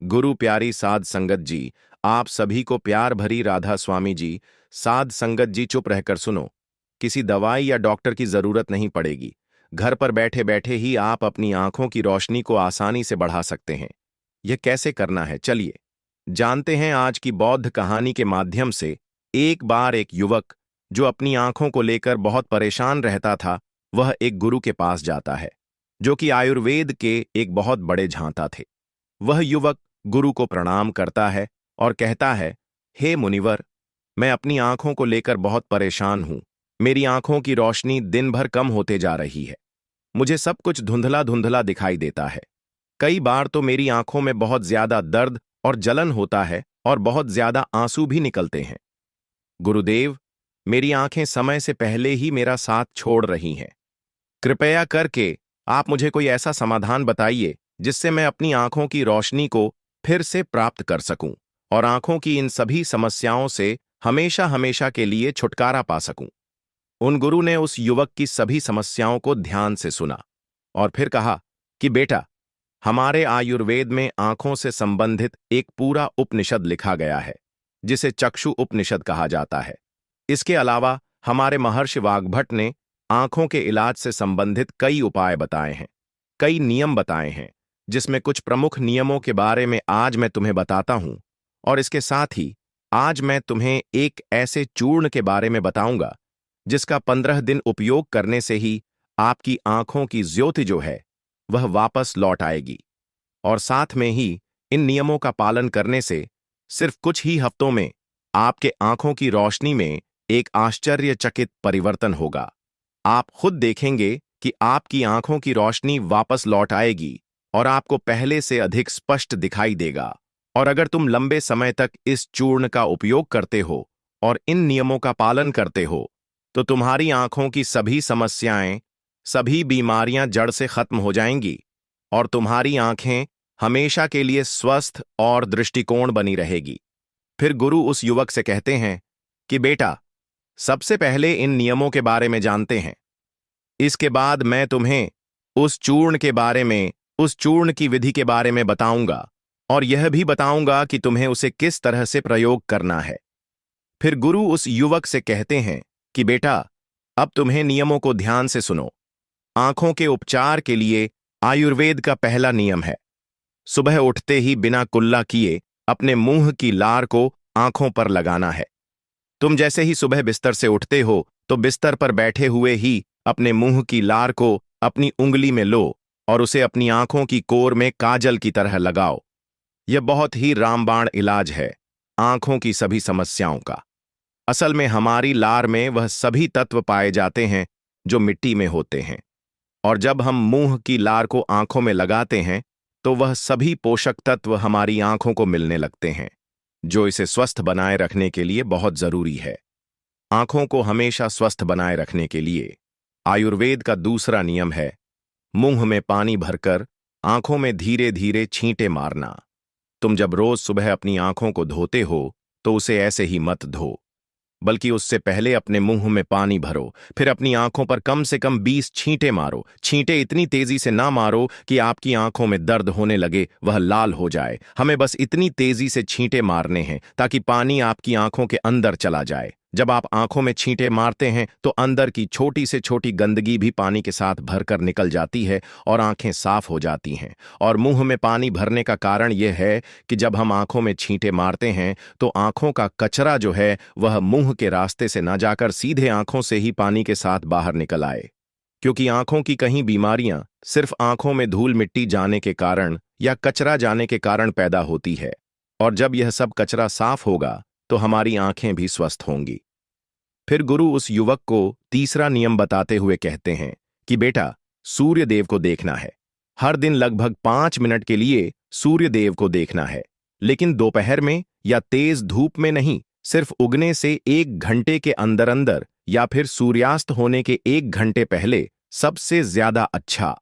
गुरु प्यारी साध संगत जी, आप सभी को प्यार भरी राधा स्वामी जी। साध संगत जी चुप रहकर सुनो। किसी दवाई या डॉक्टर की जरूरत नहीं पड़ेगी। घर पर बैठे बैठे ही आप अपनी आंखों की रोशनी को आसानी से बढ़ा सकते हैं। यह कैसे करना है, चलिए जानते हैं आज की बौद्ध कहानी के माध्यम से। एक बार एक युवक जो अपनी आंखों को लेकर बहुत परेशान रहता था, वह एक गुरु के पास जाता है जो कि आयुर्वेद के एक बहुत बड़े झांता थे। वह युवक गुरु को प्रणाम करता है और कहता है, हे मुनिवर, मैं अपनी आंखों को लेकर बहुत परेशान हूं। मेरी आंखों की रोशनी दिन भर कम होते जा रही है। मुझे सब कुछ धुंधला धुंधला दिखाई देता है। कई बार तो मेरी आंखों में बहुत ज्यादा दर्द और जलन होता है और बहुत ज्यादा आंसू भी निकलते हैं। गुरुदेव, मेरी आंखें समय से पहले ही मेरा साथ छोड़ रही हैं। कृपया करके आप मुझे कोई ऐसा समाधान बताइए जिससे मैं अपनी आंखों की रोशनी को फिर से प्राप्त कर सकूं और आंखों की इन सभी समस्याओं से हमेशा हमेशा के लिए छुटकारा पा सकूं। उन गुरु ने उस युवक की सभी समस्याओं को ध्यान से सुना और फिर कहा कि बेटा, हमारे आयुर्वेद में आंखों से संबंधित एक पूरा उपनिषद लिखा गया है जिसे चक्षु उपनिषद कहा जाता है। इसके अलावा हमारे महर्षि वाग्भट ने आंखों के इलाज से संबंधित कई उपाय बताए हैं, कई नियम बताए हैं, जिसमें कुछ प्रमुख नियमों के बारे में आज मैं तुम्हें बताता हूं। और इसके साथ ही आज मैं तुम्हें एक ऐसे चूर्ण के बारे में बताऊंगा जिसका 15 दिन उपयोग करने से ही आपकी आंखों की ज्योति जो है वह वापस लौट आएगी। और साथ में ही इन नियमों का पालन करने से सिर्फ कुछ ही हफ्तों में आपके आंखों की रोशनी में एक आश्चर्यचकित परिवर्तन होगा। आप खुद देखेंगे कि आपकी आंखों की रोशनी वापस लौट आएगी और आपको पहले से अधिक स्पष्ट दिखाई देगा। और अगर तुम लंबे समय तक इस चूर्ण का उपयोग करते हो और इन नियमों का पालन करते हो, तो तुम्हारी आंखों की सभी समस्याएं, सभी बीमारियां जड़ से खत्म हो जाएंगी और तुम्हारी आंखें हमेशा के लिए स्वस्थ और दृष्टिकोण बनी रहेगी। फिर गुरु उस युवक से कहते हैं कि बेटा, सबसे पहले इन नियमों के बारे में जानते हैं। इसके बाद मैं तुम्हें उस चूर्ण के बारे में, उस चूर्ण की विधि के बारे में बताऊंगा और यह भी बताऊंगा कि तुम्हें उसे किस तरह से प्रयोग करना है। फिर गुरु उस युवक से कहते हैं कि बेटा, अब तुम्हें नियमों को ध्यान से सुनो। आंखों के उपचार के लिए आयुर्वेद का पहला नियम है, सुबह उठते ही बिना कुल्ला किए अपने मुंह की लार को आंखों पर लगाना है। तुम जैसे ही सुबह बिस्तर से उठते हो तो बिस्तर पर बैठे हुए ही अपने मुंह की लार को अपनी उंगली में लो और उसे अपनी आंखों की कोर में काजल की तरह लगाओ। यह बहुत ही रामबाण इलाज है आंखों की सभी समस्याओं का। असल में हमारी लार में वह सभी तत्व पाए जाते हैं जो मिट्टी में होते हैं, और जब हम मुंह की लार को आंखों में लगाते हैं तो वह सभी पोषक तत्व हमारी आंखों को मिलने लगते हैं, जो इसे स्वस्थ बनाए रखने के लिए बहुत जरूरी है। आंखों को हमेशा स्वस्थ बनाए रखने के लिए आयुर्वेद का दूसरा नियम है, मुंह में पानी भरकर आंखों में धीरे धीरे छींटे मारना। तुम जब रोज सुबह अपनी आंखों को धोते हो तो उसे ऐसे ही मत धो, बल्कि उससे पहले अपने मुंह में पानी भरो, फिर अपनी आंखों पर कम से कम 20 छींटे मारो। छींटे इतनी तेजी से ना मारो कि आपकी आंखों में दर्द होने लगे, वह लाल हो जाए। हमें बस इतनी तेजी से छींटे मारने हैं ताकि पानी आपकी आंखों के अंदर चला जाए। जब आप आंखों में छींटे मारते हैं तो अंदर की छोटी से छोटी गंदगी भी पानी के साथ भरकर निकल जाती है और आंखें साफ हो जाती हैं। और मुंह में पानी भरने का कारण यह है कि जब हम आंखों में छींटे मारते हैं तो आंखों का कचरा जो है वह मुंह के रास्ते से ना जाकर सीधे आंखों से ही पानी के साथ बाहर निकल आए। क्योंकि आंखों की कहीं बीमारियां सिर्फ आंखों में धूल मिट्टी जाने के कारण या कचरा जाने के कारण पैदा होती है, और जब यह सब कचरा साफ होगा तो हमारी आंखें भी स्वस्थ होंगी। फिर गुरु उस युवक को तीसरा नियम बताते हुए कहते हैं कि बेटा, सूर्य देव को देखना है। हर दिन लगभग 5 मिनट के लिए सूर्य देव को देखना है, लेकिन दोपहर में या तेज धूप में नहीं, सिर्फ उगने से 1 घंटे के अंदर अंदर या फिर सूर्यास्त होने के 1 घंटे पहले सबसे ज्यादा अच्छा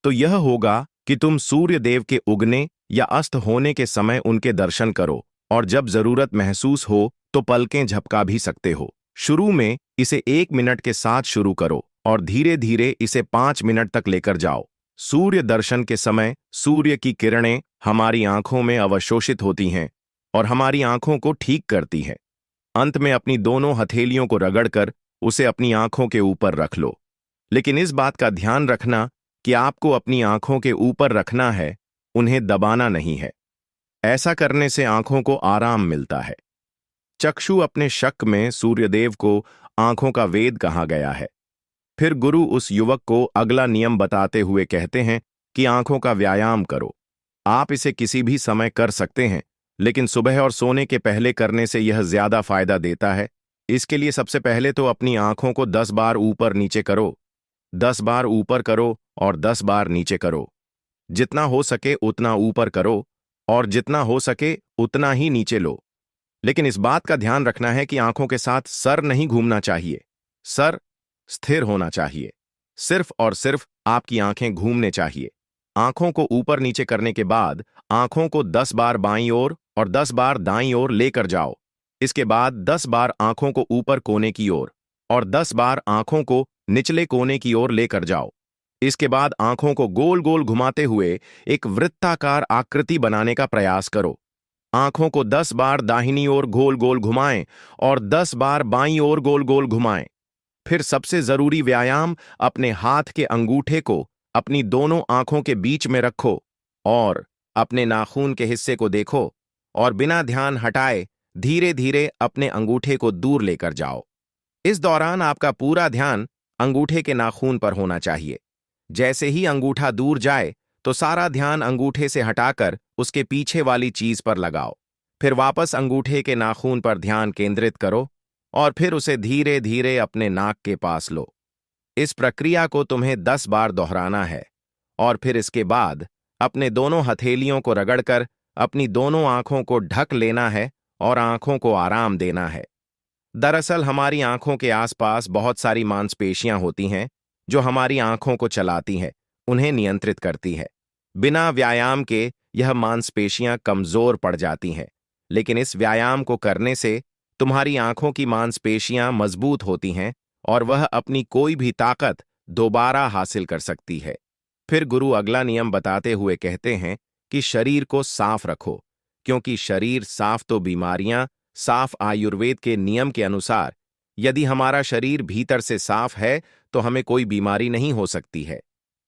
तो यह होगा कि तुम सूर्य देव के उगने या अस्त होने के समय उनके दर्शन करो, और जब जरूरत महसूस हो तो पलकें झपका भी सकते हो। शुरू में इसे 1 मिनट के साथ शुरू करो और धीरे धीरे इसे 5 मिनट तक लेकर जाओ। सूर्य दर्शन के समय सूर्य की किरणें हमारी आंखों में अवशोषित होती हैं और हमारी आंखों को ठीक करती हैं। अंत में अपनी दोनों हथेलियों को रगड़कर उसे अपनी आंखों के ऊपर रख लो। लेकिन इस बात का ध्यान रखना कि आपको अपनी आंखों के ऊपर रखना है, उन्हें दबाना नहीं है। ऐसा करने से आंखों को आराम मिलता है। चक्षु अपने शक में सूर्यदेव को आंखों का वेद कहा गया है। फिर गुरु उस युवक को अगला नियम बताते हुए कहते हैं कि आंखों का व्यायाम करो। आप इसे किसी भी समय कर सकते हैं, लेकिन सुबह और सोने के पहले करने से यह ज्यादा फायदा देता है। इसके लिए सबसे पहले तो अपनी आंखों को 10 बार ऊपर नीचे करो, 10 बार ऊपर करो और 10 बार नीचे करो। जितना हो सके उतना ऊपर करो और जितना हो सके उतना ही नीचे लो। लेकिन इस बात का ध्यान रखना है कि आंखों के साथ सर नहीं घूमना चाहिए। सर स्थिर होना चाहिए। सिर्फ और सिर्फ आपकी आंखें घूमने चाहिए। आंखों को ऊपर नीचे करने के बाद आंखों को 10 बार बाईं ओर और 10 बार दाईं ओर लेकर जाओ। इसके बाद 10 बार आंखों को ऊपर कोने की ओर और 10 बार आंखों को निचले कोने की ओर लेकर जाओ। इसके बाद आंखों को गोल गोल घुमाते हुए एक वृत्ताकार आकृति बनाने का प्रयास करो। आंखों को 10 बार दाहिनी ओर गोल गोल घुमाएं और 10 बार बाईं ओर गोल गोल घुमाएं। फिर सबसे जरूरी व्यायाम, अपने हाथ के अंगूठे को अपनी दोनों आंखों के बीच में रखो और अपने नाखून के हिस्से को देखो और बिना ध्यान हटाए धीरे धीरे अपने अंगूठे को दूर लेकर जाओ। इस दौरान आपका पूरा ध्यान अंगूठे के नाखून पर होना चाहिए। जैसे ही अंगूठा दूर जाए तो सारा ध्यान अंगूठे से हटाकर उसके पीछे वाली चीज पर लगाओ। फिर वापस अंगूठे के नाखून पर ध्यान केंद्रित करो और फिर उसे धीरे धीरे अपने नाक के पास लो। इस प्रक्रिया को तुम्हें 10 बार दोहराना है और फिर इसके बाद अपने दोनों हथेलियों को रगड़कर अपनी दोनों आंखों को ढक लेना है और आंखों को आराम देना है। दरअसल हमारी आंखों के आसपास बहुत सारी मांसपेशियां होती हैं जो हमारी आंखों को चलाती हैं, उन्हें नियंत्रित करती है। बिना व्यायाम के यह मांसपेशियां कमजोर पड़ जाती हैं, लेकिन इस व्यायाम को करने से तुम्हारी आंखों की मांसपेशियां मजबूत होती हैं और वह अपनी कोई भी ताकत दोबारा हासिल कर सकती है। फिर गुरु अगला नियम बताते हुए कहते हैं कि शरीर को साफ रखो, क्योंकि शरीर साफ तो बीमारियां साफ। आयुर्वेद के नियम के अनुसार यदि हमारा शरीर भीतर से साफ है तो हमें कोई बीमारी नहीं हो सकती है।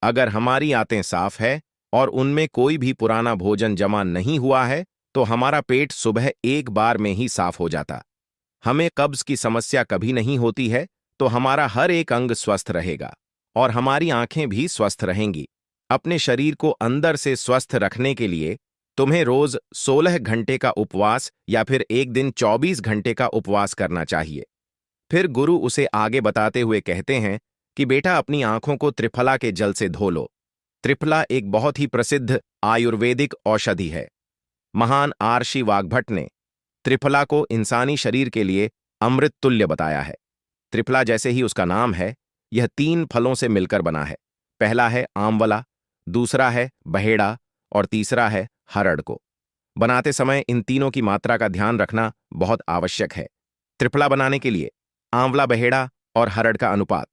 अगर हमारी आंतें साफ है और उनमें कोई भी पुराना भोजन जमा नहीं हुआ है तो हमारा पेट सुबह एक बार में ही साफ हो जाता। हमें कब्ज की समस्या कभी नहीं होती है तो हमारा हर एक अंग स्वस्थ रहेगा और हमारी आंखें भी स्वस्थ रहेंगी। अपने शरीर को अंदर से स्वस्थ रखने के लिए तुम्हें रोज 16 घंटे का उपवास या फिर एक दिन 24 घंटे का उपवास करना चाहिए। फिर गुरु उसे आगे बताते हुए कहते हैं कि बेटा अपनी आंखों को त्रिफला के जल से धो लो। त्रिफला एक बहुत ही प्रसिद्ध आयुर्वेदिक औषधि है। महान आर्षि वाग्भट ने त्रिफला को इंसानी शरीर के लिए अमृत तुल्य बताया है। त्रिफला जैसे ही उसका नाम है, यह 3 फलों से मिलकर बना है। पहला है आंवला, दूसरा है बहेड़ा और तीसरा है हरड़ को। बनाते समय इन तीनों की मात्रा का ध्यान रखना बहुत आवश्यक है। त्रिफला बनाने के लिए आंवला, बहेड़ा और हरड़ का अनुपात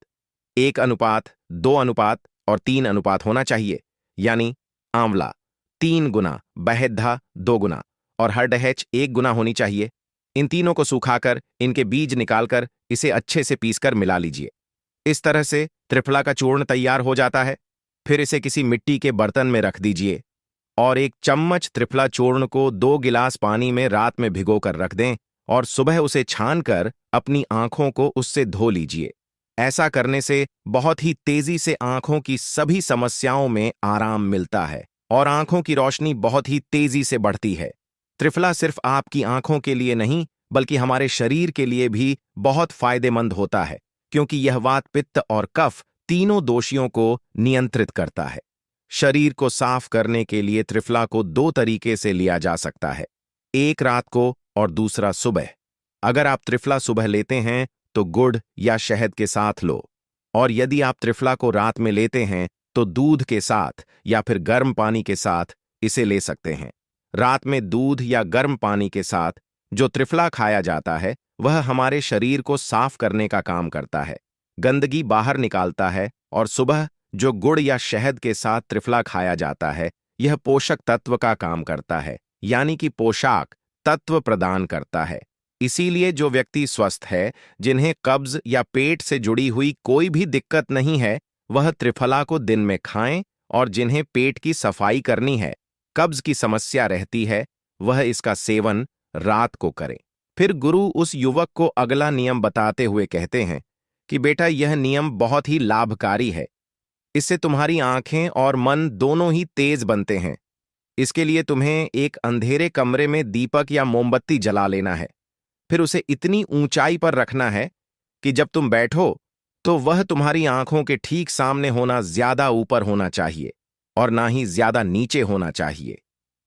1:2 और 3 होना चाहिए। यानी आंवला 3 गुना, बहेद्धा 2 गुना और हरडहेच 1 गुना होनी चाहिए। इन तीनों को सुखाकर इनके बीज निकालकर इसे अच्छे से पीसकर मिला लीजिए। इस तरह से त्रिफला का चूर्ण तैयार हो जाता है। फिर इसे किसी मिट्टी के बर्तन में रख दीजिए और 1 चम्मच त्रिफला चूर्ण को 2 गिलास पानी में रात में भिगोकर रख दें और सुबह उसे छानकर अपनी आंखों को उससे धो लीजिए। ऐसा करने से बहुत ही तेजी से आंखों की सभी समस्याओं में आराम मिलता है और आंखों की रोशनी बहुत ही तेजी से बढ़ती है। त्रिफला सिर्फ आपकी आंखों के लिए नहीं बल्कि हमारे शरीर के लिए भी बहुत फायदेमंद होता है, क्योंकि यह वात, पित्त और कफ तीनों दोषियों को नियंत्रित करता है। शरीर को साफ करने के लिए त्रिफला को 2 तरीके से लिया जा सकता है, एक रात को और दूसरा सुबह। अगर आप त्रिफला सुबह लेते हैं तो गुड़ या शहद के साथ लो, और यदि आप त्रिफला को रात में लेते हैं तो दूध के साथ या फिर गर्म पानी के साथ इसे ले सकते हैं। रात में दूध या गर्म पानी के साथ जो त्रिफला खाया जाता है वह हमारे शरीर को साफ करने का काम करता है, गंदगी बाहर निकालता है, और सुबह जो गुड़ या शहद के साथ त्रिफला खाया जाता है यह पोषक तत्व का काम करता है, यानी कि पोशाक तत्व प्रदान करता है। इसीलिए जो व्यक्ति स्वस्थ है, जिन्हें कब्ज या पेट से जुड़ी हुई कोई भी दिक्कत नहीं है, वह त्रिफला को दिन में खाएं, और जिन्हें पेट की सफाई करनी है, कब्ज की समस्या रहती है, वह इसका सेवन रात को करें। फिर गुरु उस युवक को अगला नियम बताते हुए कहते हैं कि बेटा, यह नियम बहुत ही लाभकारी है। इससे तुम्हारी आंखें और मन दोनों ही तेज बनते हैं। इसके लिए तुम्हें एक अंधेरे कमरे में दीपक या मोमबत्ती जला लेना है। फिर उसे इतनी ऊंचाई पर रखना है कि जब तुम बैठो तो वह तुम्हारी आंखों के ठीक सामने होना ज्यादा ऊपर होना चाहिए और ना ही ज्यादा नीचे होना चाहिए।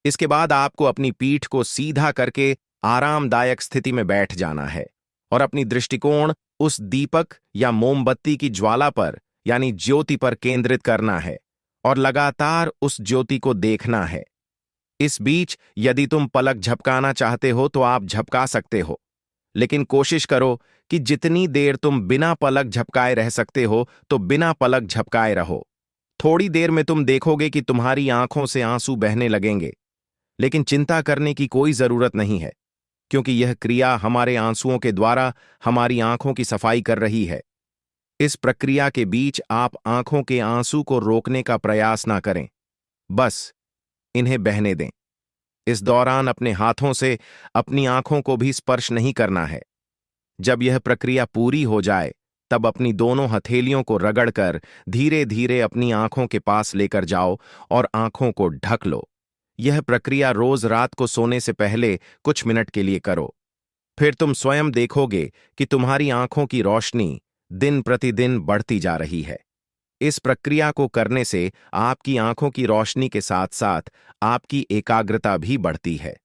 इसके बाद आपको अपनी पीठ को सीधा करके आरामदायक स्थिति में बैठ जाना है और अपनी दृष्टिकोण उस दीपक या मोमबत्ती की ज्वाला पर, यानी ज्योति पर केंद्रित करना है और लगातार उस ज्योति को देखना है। इस बीच यदि तुम पलक झपकाना चाहते हो तो आप झपका सकते हो, लेकिन कोशिश करो कि जितनी देर तुम बिना पलक झपकाए रह सकते हो तो बिना पलक झपकाए रहो। थोड़ी देर में तुम देखोगे कि तुम्हारी आंखों से आंसू बहने लगेंगे, लेकिन चिंता करने की कोई जरूरत नहीं है, क्योंकि यह क्रिया हमारे आंसुओं के द्वारा हमारी आंखों की सफाई कर रही है। इस प्रक्रिया के बीच आप आंखों के आंसू को रोकने का प्रयास ना करें, बस इन्हें बहने दें। इस दौरान अपने हाथों से अपनी आंखों को भी स्पर्श नहीं करना है। जब यह प्रक्रिया पूरी हो जाए, तब अपनी दोनों हथेलियों को रगड़कर धीरे धीरे अपनी आंखों के पास लेकर जाओ और आंखों को ढक लो। यह प्रक्रिया रोज रात को सोने से पहले कुछ मिनट के लिए करो। फिर तुम स्वयं देखोगे कि तुम्हारी आंखों की रोशनी दिन प्रतिदिन बढ़ती जा रही है। इस प्रक्रिया को करने से आपकी आंखों की रोशनी के साथ साथ आपकी एकाग्रता भी बढ़ती है।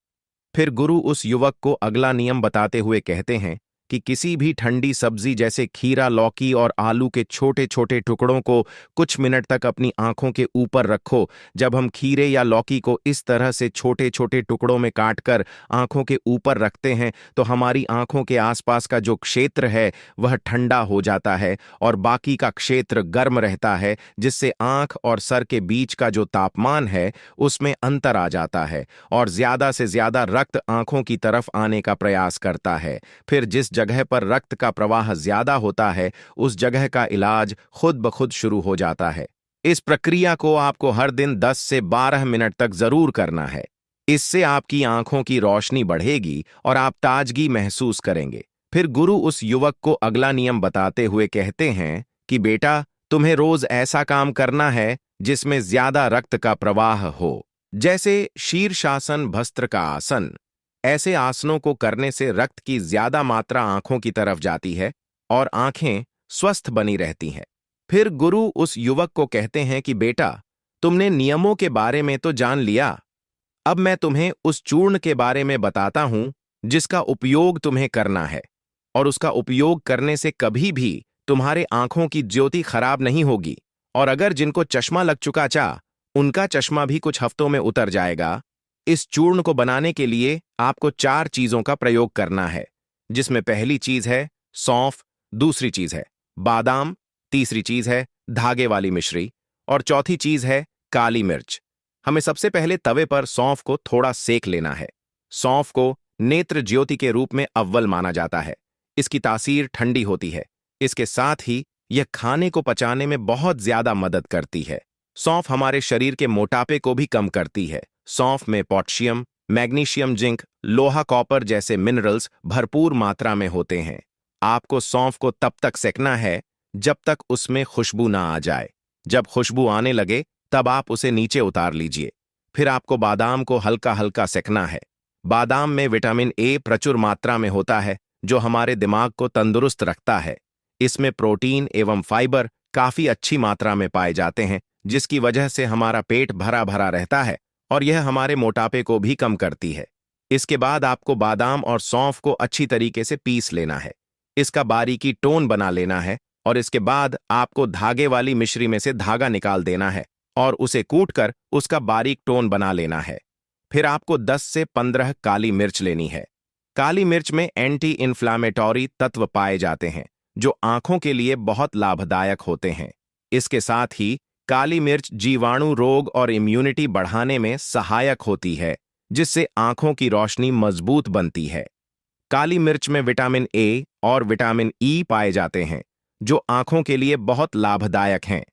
फिर गुरु उस युवक को अगला नियम बताते हुए कहते हैं कि किसी भी ठंडी सब्जी जैसे खीरा, लौकी और आलू के छोटे छोटे टुकड़ों को कुछ मिनट तक अपनी आंखों के ऊपर रखो। जब हम खीरे या लौकी को इस तरह से छोटे छोटे टुकड़ों में काटकर आंखों के ऊपर रखते हैं तो हमारी आंखों के आसपास का जो क्षेत्र है वह ठंडा हो जाता है और बाकी का क्षेत्र गर्म रहता है, जिससे आंख और सर के बीच का जो तापमान है उसमें अंतर आ जाता है और ज्यादा से ज्यादा रक्त आंखों की तरफ आने का प्रयास करता है। फिर जिस जगह पर रक्त का प्रवाह ज्यादा होता है, उस जगह का इलाज खुद ब खुद शुरू हो जाता है। इस प्रक्रिया को आपको हर दिन 10 से 12 मिनट तक जरूर करना है। इससे आपकी आंखों की रोशनी बढ़ेगी और आप ताजगी महसूस करेंगे। फिर गुरु उस युवक को अगला नियम बताते हुए कहते हैं कि बेटा, तुम्हें रोज ऐसा काम करना है जिसमें ज्यादा रक्त का प्रवाह हो, जैसे शीर्षासन, भस्त्रिका आसन। ऐसे आसनों को करने से रक्त की ज्यादा मात्रा आंखों की तरफ जाती है और आंखें स्वस्थ बनी रहती हैं। फिर गुरु उस युवक को कहते हैं कि बेटा, तुमने नियमों के बारे में तो जान लिया, अब मैं तुम्हें उस चूर्ण के बारे में बताता हूं जिसका उपयोग तुम्हें करना है, और उसका उपयोग करने से कभी भी तुम्हारे आंखों की ज्योति खराब नहीं होगी। और अगर जिनको चश्मा लग चुका उनका चश्मा भी कुछ हफ्तों में उतर जाएगा। इस चूर्ण को बनाने के लिए आपको 4 चीजों का प्रयोग करना है, जिसमें पहली चीज है सौंफ, दूसरी चीज है बादाम, तीसरी चीज है धागे वाली मिश्री और चौथी चीज है काली मिर्च। हमें सबसे पहले तवे पर सौंफ को थोड़ा सेक लेना है। सौंफ को नेत्र ज्योति के रूप में अव्वल माना जाता है। इसकी तासीर ठंडी होती है। इसके साथ ही यह खाने को पचाने में बहुत ज्यादा मदद करती है। सौंफ हमारे शरीर के मोटापे को भी कम करती है। सौंफ में पोटेशियम, मैग्नीशियम, जिंक, लोहा, कॉपर जैसे मिनरल्स भरपूर मात्रा में होते हैं। आपको सौंफ को तब तक सेकना है जब तक उसमें खुशबू ना आ जाए। जब खुशबू आने लगे तब आप उसे नीचे उतार लीजिए। फिर आपको बादाम को हल्का हल्का सेकना है। बादाम में विटामिन ए प्रचुर मात्रा में होता है, जो हमारे दिमाग को तंदुरुस्त रखता है। इसमें प्रोटीन एवं फाइबर काफी अच्छी मात्रा में पाए जाते हैं, जिसकी वजह से हमारा पेट भरा भरा रहता है और यह हमारे मोटापे को भी कम करती है। इसके बाद आपको बादाम और सौंफ को अच्छी तरीके से पीस लेना है। इसका बारीकी टोन बना लेना है और इसके बाद आपको धागे वाली मिश्री में से धागा निकाल देना है और उसे कूटकर उसका बारीक टोन बना लेना है। फिर आपको 10 से 15 काली मिर्च लेनी है। काली मिर्च में एंटी इन्फ्लामेटरी तत्व पाए जाते हैं, जो आंखों के लिए बहुत लाभदायक होते हैं। इसके साथ ही काली मिर्च जीवाणु रोग और इम्यूनिटी बढ़ाने में सहायक होती है, जिससे आंखों की रोशनी मजबूत बनती है। काली मिर्च में विटामिन ए और विटामिन ई पाए जाते हैं, जो आंखों के लिए बहुत लाभदायक हैं।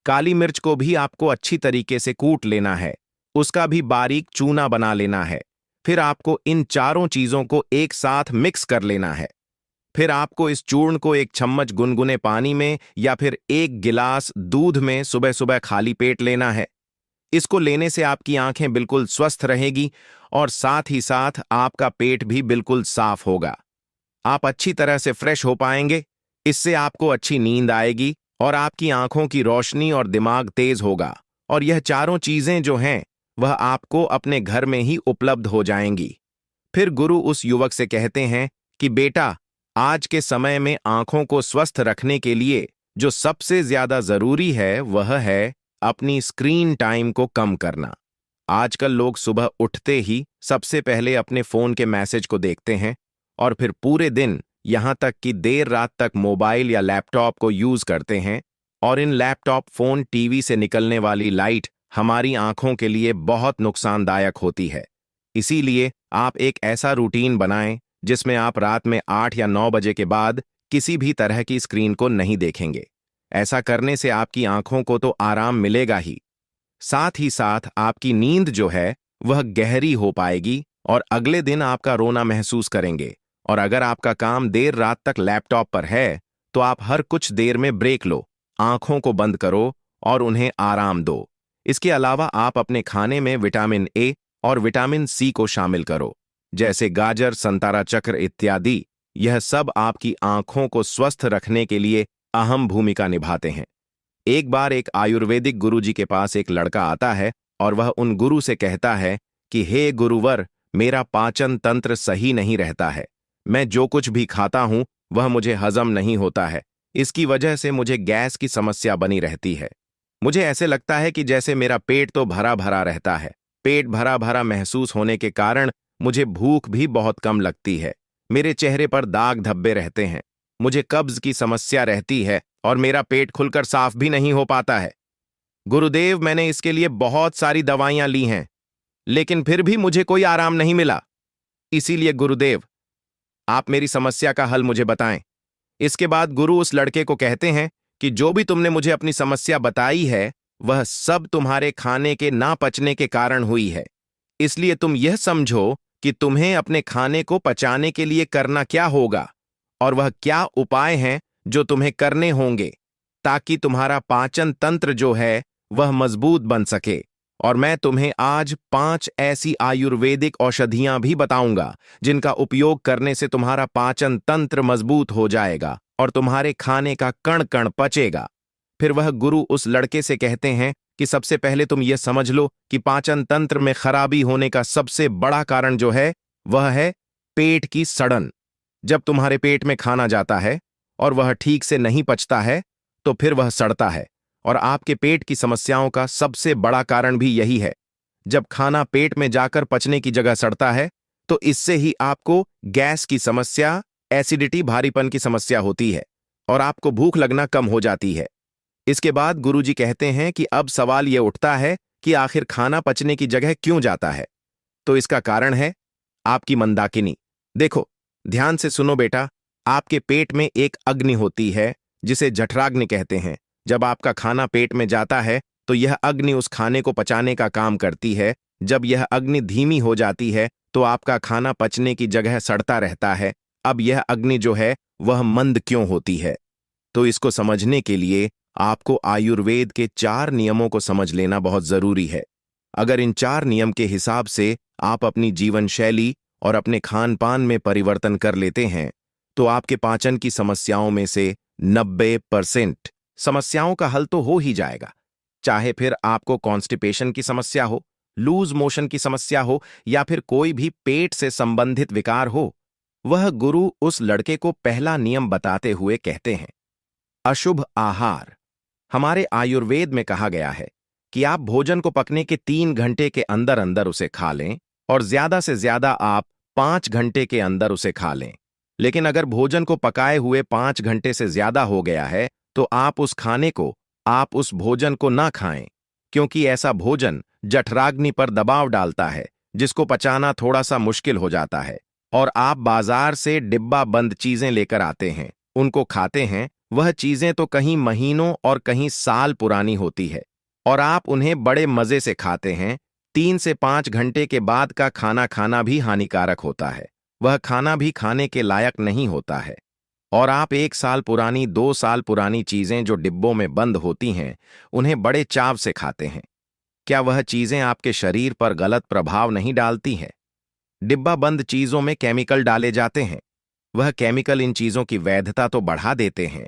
काली मिर्च को भी आपको अच्छी तरीके से कूट लेना है, उसका भी बारीक चूना बना लेना है। फिर आपको इन चारों चीजों को एक साथ मिक्स कर लेना है। फिर आपको इस चूर्ण को एक चम्मच गुनगुने पानी में या फिर एक गिलास दूध में सुबह सुबह खाली पेट लेना है। इसको लेने से आपकी आंखें बिल्कुल स्वस्थ रहेगी और साथ ही साथ आपका पेट भी बिल्कुल साफ होगा। आप अच्छी तरह से फ्रेश हो पाएंगे। इससे आपको अच्छी नींद आएगी और आपकी आंखों की रोशनी और दिमाग तेज होगा। और यह चारों चीजें जो हैं वह आपको अपने घर में ही उपलब्ध हो जाएंगी। फिर गुरु उस युवक से कहते हैं कि बेटा, आज के समय में आंखों को स्वस्थ रखने के लिए जो सबसे ज्यादा जरूरी है वह है अपनी स्क्रीन टाइम को कम करना। आजकल लोग सुबह उठते ही सबसे पहले अपने फोन के मैसेज को देखते हैं और फिर पूरे दिन यहां तक कि देर रात तक मोबाइल या लैपटॉप को यूज करते हैं। और इन लैपटॉप, फोन, टीवी से निकलने वाली लाइट हमारी आंखों के लिए बहुत नुकसानदायक होती है। इसीलिए आप एक ऐसा रूटीन बनाएं जिसमें आप रात में 8 या 9 बजे के बाद किसी भी तरह की स्क्रीन को नहीं देखेंगे। ऐसा करने से आपकी आंखों को तो आराम मिलेगा ही, साथ ही साथ आपकी नींद जो है वह गहरी हो पाएगी और अगले दिन आपका रोना महसूस करेंगे। और अगर आपका काम देर रात तक लैपटॉप पर है तो आप हर कुछ देर में ब्रेक लो, आंखों को बंद करो और उन्हें आराम दो। इसके अलावा आप अपने खाने में विटामिन ए और विटामिन सी को शामिल करो, जैसे गाजर, संतरा चक्र इत्यादि। यह सब आपकी आंखों को स्वस्थ रखने के लिए अहम भूमिका निभाते हैं। एक बार एक आयुर्वेदिक गुरुजी के पास एक लड़का आता है और वह उन गुरु से कहता है कि हे गुरुवर, मेरा पाचन तंत्र सही नहीं रहता है। मैं जो कुछ भी खाता हूं वह मुझे हजम नहीं होता है। इसकी वजह से मुझे गैस की समस्या बनी रहती है। मुझे ऐसे लगता है कि जैसे मेरा पेट तो भरा भरा रहता है। पेट भरा भरा महसूस होने के कारण मुझे भूख भी बहुत कम लगती है। मेरे चेहरे पर दाग धब्बे रहते हैं। मुझे कब्ज की समस्या रहती है और मेरा पेट खुलकर साफ भी नहीं हो पाता है। गुरुदेव, मैंने इसके लिए बहुत सारी दवाइयां ली हैं, लेकिन फिर भी मुझे कोई आराम नहीं मिला। इसीलिए गुरुदेव, आप मेरी समस्या का हल मुझे बताएं। इसके बाद गुरु उस लड़के को कहते हैं कि जो भी तुमने मुझे अपनी समस्या बताई है वह सब तुम्हारे खाने के ना पचने के कारण हुई है। इसलिए तुम यह समझो कि तुम्हें अपने खाने को पचाने के लिए करना क्या होगा और वह क्या उपाय हैं जो तुम्हें करने होंगे ताकि तुम्हारा पाचन तंत्र जो है वह मजबूत बन सके। और मैं तुम्हें आज 5 ऐसी आयुर्वेदिक औषधियां भी बताऊंगा जिनका उपयोग करने से तुम्हारा पाचन तंत्र मजबूत हो जाएगा और तुम्हारे खाने का कण कण पचेगा। फिर वह गुरु उस लड़के से कहते हैं कि सबसे पहले तुम यह समझ लो कि पाचन तंत्र में खराबी होने का सबसे बड़ा कारण जो है वह है पेट की सड़न। जब तुम्हारे पेट में खाना जाता है और वह ठीक से नहीं पचता है तो फिर वह सड़ता है। और आपके पेट की समस्याओं का सबसे बड़ा कारण भी यही है। जब खाना पेट में जाकर पचने की जगह सड़ता है तो इससे ही आपको गैस की समस्या, एसिडिटी, भारीपन की समस्या होती है और आपको भूख लगना कम हो जाती है। इसके बाद गुरुजी कहते हैं कि अब सवाल यह उठता है कि आखिर खाना पचने की जगह क्यों जाता है। तो इसका कारण है आपकी मंदाकिनी। देखो, ध्यान से सुनो बेटा, आपके पेट में एक अग्नि होती है जिसे जठराग्नि कहते हैं। जब आपका खाना पेट में जाता है तो यह अग्नि उस खाने को पचाने का काम करती है। जब यह अग्नि धीमी हो जाती है तो आपका खाना पचने की जगह सड़ता रहता है। अब यह अग्नि जो है वह मंद क्यों होती है? तो इसको समझने के लिए आपको आयुर्वेद के 4 नियमों को समझ लेना बहुत जरूरी है। अगर इन 4 नियम के हिसाब से आप अपनी जीवन शैली और अपने खान पान में परिवर्तन कर लेते हैं तो आपके पाचन की समस्याओं में से 90% समस्याओं का हल तो हो ही जाएगा। चाहे फिर आपको कॉन्स्टिपेशन की समस्या हो, लूज मोशन की समस्या हो या फिर कोई भी पेट से संबंधित विकार हो। वह गुरु उस लड़के को पहला नियम बताते हुए कहते हैं, अशुभ आहार। हमारे आयुर्वेद में कहा गया है कि आप भोजन को पकने के 3 घंटे के अंदर अंदर उसे खा लें और ज्यादा से ज्यादा आप 5 घंटे के अंदर उसे खा लें। लेकिन अगर भोजन को पकाए हुए 5 घंटे से ज्यादा हो गया है तो आप उस खाने को आप उस भोजन को ना खाएं, क्योंकि ऐसा भोजन जठराग्नि पर दबाव डालता है, जिसको पचाना थोड़ा सा मुश्किल हो जाता है। और आप बाजार से डिब्बा बंद चीजें लेकर आते हैं, उनको खाते हैं, वह चीजें तो कहीं महीनों और कहीं साल पुरानी होती है, और आप उन्हें बड़े मजे से खाते हैं। 3 से 5 घंटे के बाद का खाना खाना भी हानिकारक होता है, वह खाना भी खाने के लायक नहीं होता है। और आप 1 साल पुरानी, 2 साल पुरानी चीजें जो डिब्बों में बंद होती हैं, उन्हें बड़े चाव से खाते हैं। क्या वह चीजें आपके शरीर पर गलत प्रभाव नहीं डालती हैं? डिब्बा बंद चीजों में केमिकल डाले जाते हैं। वह केमिकल इन चीजों की वैधता तो बढ़ा देते हैं,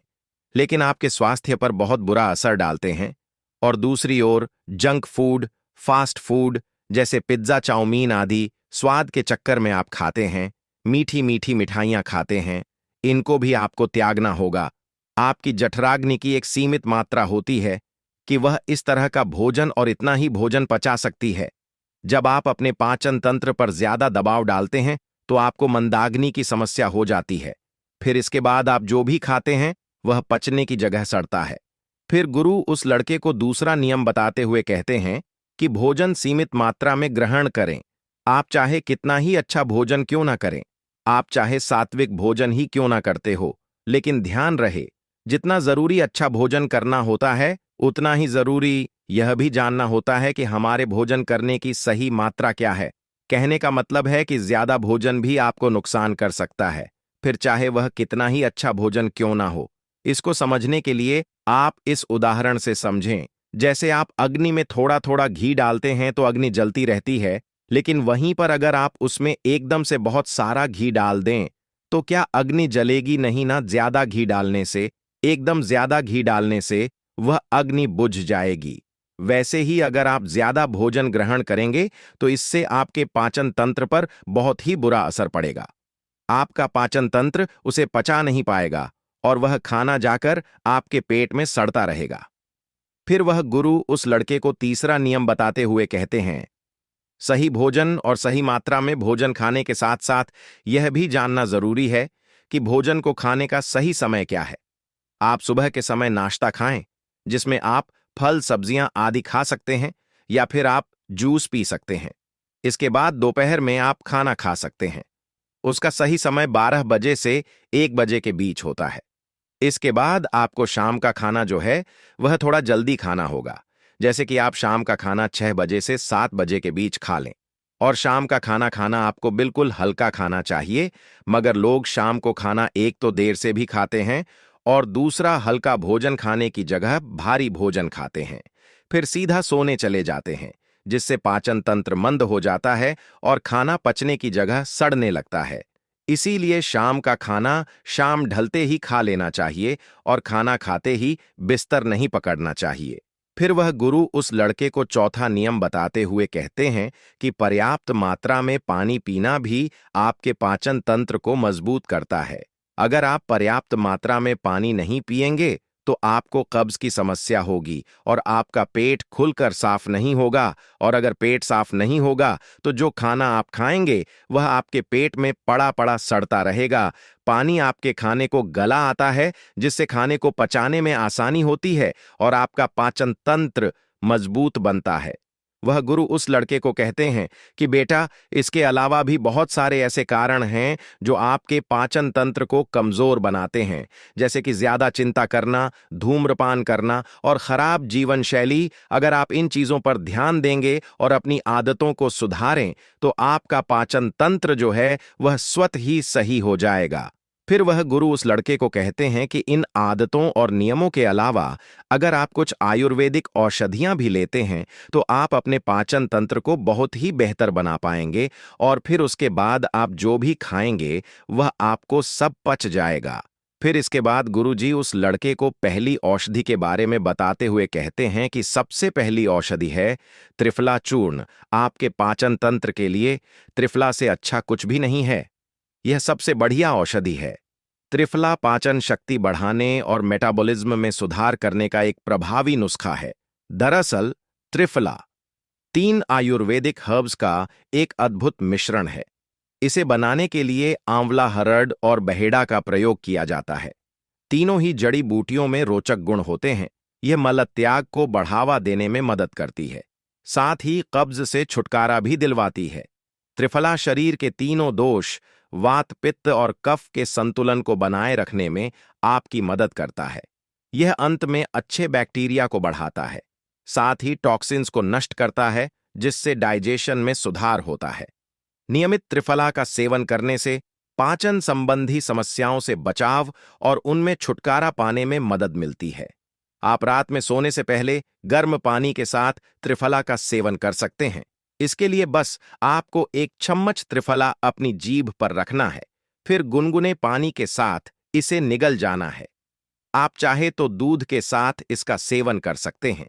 लेकिन आपके स्वास्थ्य पर बहुत बुरा असर डालते हैं। और दूसरी ओर जंक फूड, फास्ट फूड जैसे पिज्जा, चाउमीन आदि स्वाद के चक्कर में आप खाते हैं, मीठी मीठी मिठाइयाँ खाते हैं। इनको भी आपको त्यागना होगा। आपकी जठराग्नि की एक सीमित मात्रा होती है कि वह इस तरह का भोजन और इतना ही भोजन पचा सकती है। जब आप अपने पाचन तंत्र पर ज्यादा दबाव डालते हैं, तो आपको मंदाग्नि की समस्या हो जाती है। फिर इसके बाद आप जो भी खाते हैं, वह पचने की जगह सड़ता है। फिर गुरु उस लड़के को दूसरा नियम बताते हुए कहते हैं कि भोजन सीमित मात्रा में ग्रहण करें। आप चाहे कितना ही अच्छा भोजन क्यों ना करें, आप चाहे सात्विक भोजन ही क्यों ना करते हो, लेकिन ध्यान रहे, जितना जरूरी अच्छा भोजन करना होता है, उतना ही जरूरी यह भी जानना होता है कि हमारे भोजन करने की सही मात्रा क्या है। कहने का मतलब है कि ज्यादा भोजन भी आपको नुकसान कर सकता है, फिर चाहे वह कितना ही अच्छा भोजन क्यों ना हो। इसको समझने के लिए आप इस उदाहरण से समझें। जैसे आप अग्नि में थोड़ा थोड़ा घी डालते हैं तो अग्नि जलती रहती है, लेकिन वहीं पर अगर आप उसमें एकदम से बहुत सारा घी डाल दें, तो क्या अग्नि जलेगी नहीं ना? ज्यादा घी डालने से, एकदम ज्यादा घी डालने से वह अग्नि बुझ जाएगी। वैसे ही अगर आप ज्यादा भोजन ग्रहण करेंगे, तो इससे आपके पाचन तंत्र पर बहुत ही बुरा असर पड़ेगा। आपका पाचन तंत्र उसे पचा नहीं पाएगा और वह खाना जाकर आपके पेट में सड़ता रहेगा। फिर वह गुरु उस लड़के को तीसरा नियम बताते हुए कहते हैं, सही भोजन और सही मात्रा में भोजन खाने के साथ साथ यह भी जानना जरूरी है कि भोजन को खाने का सही समय क्या है। आप सुबह के समय नाश्ता खाएं, जिसमें आप फल, सब्जियां आदि खा सकते हैं, या फिर आप जूस पी सकते हैं। इसके बाद दोपहर में आप खाना खा सकते हैं। उसका सही समय 12 बजे से 1 बजे के बीच होता है। इसके बाद आपको शाम का खाना जो है, वह थोड़ा जल्दी खाना होगा। जैसे कि आप शाम का खाना 6 बजे से 7 बजे के बीच खा लें। और शाम का खाना खाना आपको बिल्कुल हल्का खाना चाहिए, मगर लोग शाम को खाना एक तो देर से भी खाते हैं, और दूसरा हल्का भोजन खाने की जगह भारी भोजन खाते हैं। फिर सीधा सोने चले जाते हैं, जिससे पाचन तंत्र मंद हो जाता है और खाना पचने की जगह सड़ने लगता है। इसीलिए शाम का खाना शाम ढलते ही खा लेना चाहिए और खाना खाते ही बिस्तर नहीं पकड़ना चाहिए। फिर वह गुरु उस लड़के को चौथा नियम बताते हुए कहते हैं कि पर्याप्त मात्रा में पानी पीना भी आपके पाचन तंत्र को मजबूत करता है। अगर आप पर्याप्त मात्रा में पानी नहीं पिएंगे, तो आपको कब्ज की समस्या होगी और आपका पेट खुलकर साफ नहीं होगा। और अगर पेट साफ नहीं होगा, तो जो खाना आप खाएंगे वह आपके पेट में पड़ा पड़ा सड़ता रहेगा। पानी आपके खाने को गला आता है, जिससे खाने को पचाने में आसानी होती है और आपका पाचन तंत्र मजबूत बनता है। वह गुरु उस लड़के को कहते हैं कि बेटा, इसके अलावा भी बहुत सारे ऐसे कारण हैं जो आपके पाचन तंत्र को कमजोर बनाते हैं, जैसे कि ज्यादा चिंता करना, धूम्रपान करना और खराब जीवन शैली। अगर आप इन चीजों पर ध्यान देंगे और अपनी आदतों को सुधारें, तो आपका पाचन तंत्र जो है वह स्वतः ही सही हो जाएगा। फिर वह गुरु उस लड़के को कहते हैं कि इन आदतों और नियमों के अलावा अगर आप कुछ आयुर्वेदिक औषधियां भी लेते हैं, तो आप अपने पाचन तंत्र को बहुत ही बेहतर बना पाएंगे, और फिर उसके बाद आप जो भी खाएंगे वह आपको सब पच जाएगा। फिर इसके बाद गुरुजी उस लड़के को पहली औषधि के बारे में बताते हुए कहते हैं कि सबसे पहली औषधि है त्रिफला चूर्ण। आपके पाचन तंत्र के लिए त्रिफला से अच्छा कुछ भी नहीं है। यह सबसे बढ़िया औषधि है। त्रिफला पाचन शक्ति बढ़ाने और मेटाबॉलिज्म में सुधार करने का एक प्रभावी नुस्खा है। दरअसल त्रिफला 3 आयुर्वेदिक हर्ब्स का एक अद्भुत मिश्रण है। इसे बनाने के लिए आंवला, हरड़ और बहेड़ा का प्रयोग किया जाता है। तीनों ही जड़ी बूटियों में रोचक गुण होते हैं। यह मलत्याग को बढ़ावा देने में मदद करती है, साथ ही कब्ज से छुटकारा भी दिलवाती है। त्रिफला शरीर के तीनों दोष, वात, पित्त और कफ के संतुलन को बनाए रखने में आपकी मदद करता है। यह अंत में अच्छे बैक्टीरिया को बढ़ाता है, साथ ही टॉक्सिन्स को नष्ट करता है, जिससे डाइजेशन में सुधार होता है। नियमित त्रिफला का सेवन करने से पाचन संबंधी समस्याओं से बचाव और उनमें छुटकारा पाने में मदद मिलती है। आप रात में सोने से पहले गर्म पानी के साथ त्रिफला का सेवन कर सकते हैं। इसके लिए बस आपको एक चम्मच त्रिफला अपनी जीभ पर रखना है, फिर गुनगुने पानी के साथ इसे निगल जाना है। आप चाहे तो दूध के साथ इसका सेवन कर सकते हैं।